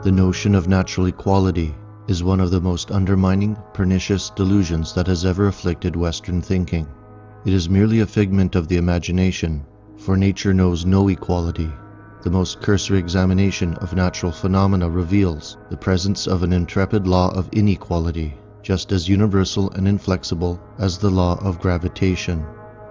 The notion of natural equality is one of the most undermining, pernicious delusions that has ever afflicted Western thinking. It is merely a figment of the imagination, for nature knows no equality. The most cursory examination of natural phenomena reveals the presence of an intrepid law of inequality, just as universal and inflexible as the law of gravitation.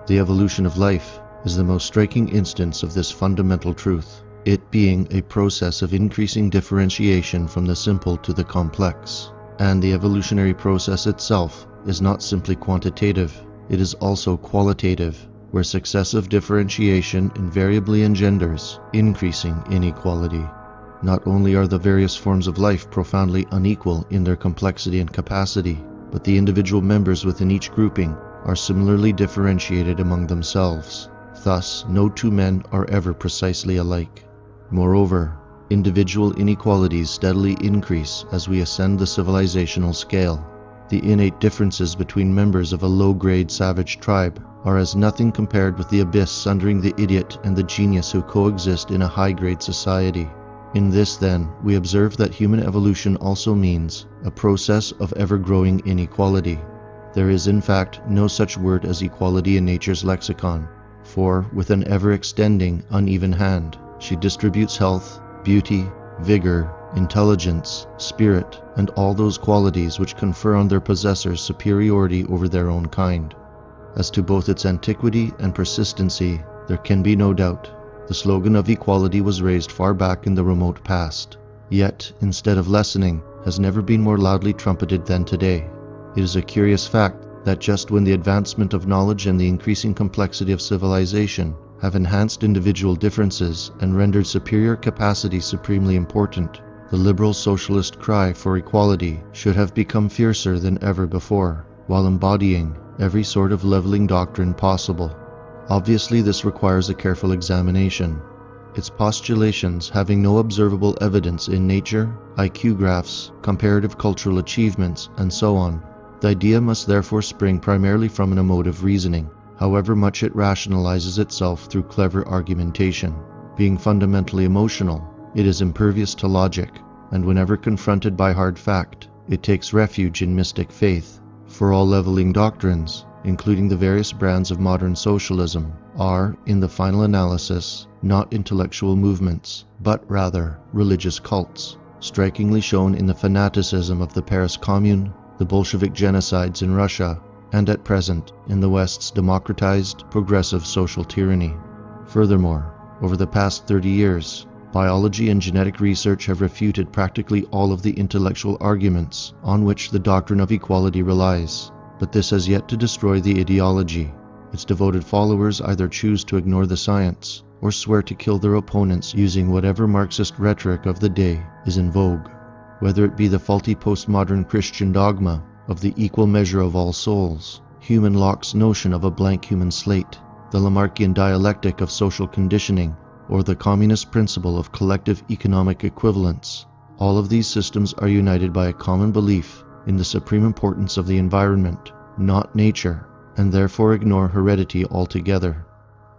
The evolution of life is the most striking instance of this fundamental truth, it being a process of increasing differentiation from the simple to the complex. And the evolutionary process itself is not simply quantitative, it is also qualitative, where successive differentiation invariably engenders increasing inequality. Not only are the various forms of life profoundly unequal in their complexity and capacity, but the individual members within each grouping are similarly differentiated among themselves. Thus, no two men are ever precisely alike. Moreover, individual inequalities steadily increase as we ascend the civilizational scale. The innate differences between members of a low-grade savage tribe are as nothing compared with the abyss sundering the idiot and the genius who coexist in a high-grade society. In this, then, we observe that human evolution also means a process of ever-growing inequality. There is, in fact, no such word as equality in nature's lexicon, for, with an ever-extending, uneven hand, she distributes health, beauty, vigor, intelligence, spirit, and all those qualities which confer on their possessors superiority over their own kind. As to both its antiquity and persistency, there can be no doubt. The slogan of equality was raised far back in the remote past, yet, instead of lessening, has never been more loudly trumpeted than today. It is a curious fact that just when the advancement of knowledge and the increasing complexity of civilization have enhanced individual differences and rendered superior capacity supremely important, the liberal socialist cry for equality should have become fiercer than ever before, while embodying every sort of leveling doctrine possible. Obviously, this requires a careful examination. Its postulations having no observable evidence in nature, IQ graphs, comparative cultural achievements, and so on, the idea must therefore spring primarily from an emotive reasoning, however much it rationalizes itself through clever argumentation. Being fundamentally emotional, it is impervious to logic, and whenever confronted by hard fact, it takes refuge in mystic faith. For all leveling doctrines, including the various brands of modern socialism, are, in the final analysis, not intellectual movements, but rather religious cults, strikingly shown in the fanaticism of the Paris Commune, the Bolshevik genocides in Russia, and at present in the West's democratized, progressive social tyranny. Furthermore, over the past 30 years, biology and genetic research have refuted practically all of the intellectual arguments on which the doctrine of equality relies, but this has yet to destroy the ideology. Its devoted followers either choose to ignore the science or swear to kill their opponents using whatever Marxist rhetoric of the day is in vogue. Whether it be the faulty postmodern Christian dogma of the equal measure of all souls, human Locke's notion of a blank human slate, the Lamarckian dialectic of social conditioning, or the communist principle of collective economic equivalence, all of these systems are united by a common belief in the supreme importance of the environment, not nature, and therefore ignore heredity altogether.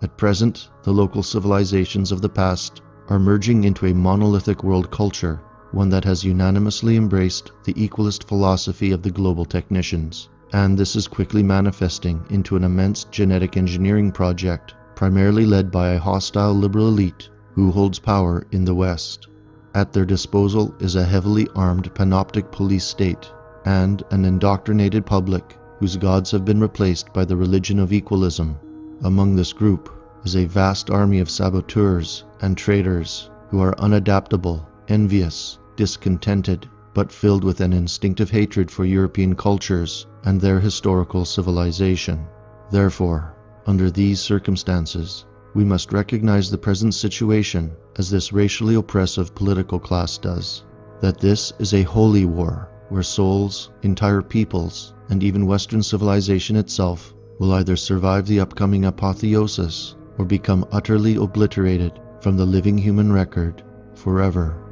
At present, the local civilizations of the past are merging into a monolithic world culture, one that has unanimously embraced the equalist philosophy of the global technicians, and this is quickly manifesting into an immense genetic engineering project primarily led by a hostile liberal elite who holds power in the West. At their disposal is a heavily armed panoptic police state and an indoctrinated public whose gods have been replaced by the religion of equalism. Among this group is a vast army of saboteurs and traitors who are unadaptable, envious, discontented, but filled with an instinctive hatred for European cultures and their historical civilization. Therefore, under these circumstances, we must recognize the present situation as this racially oppressive political class does, that this is a holy war where souls, entire peoples, and even Western civilization itself will either survive the upcoming apotheosis or become utterly obliterated from the living human record forever.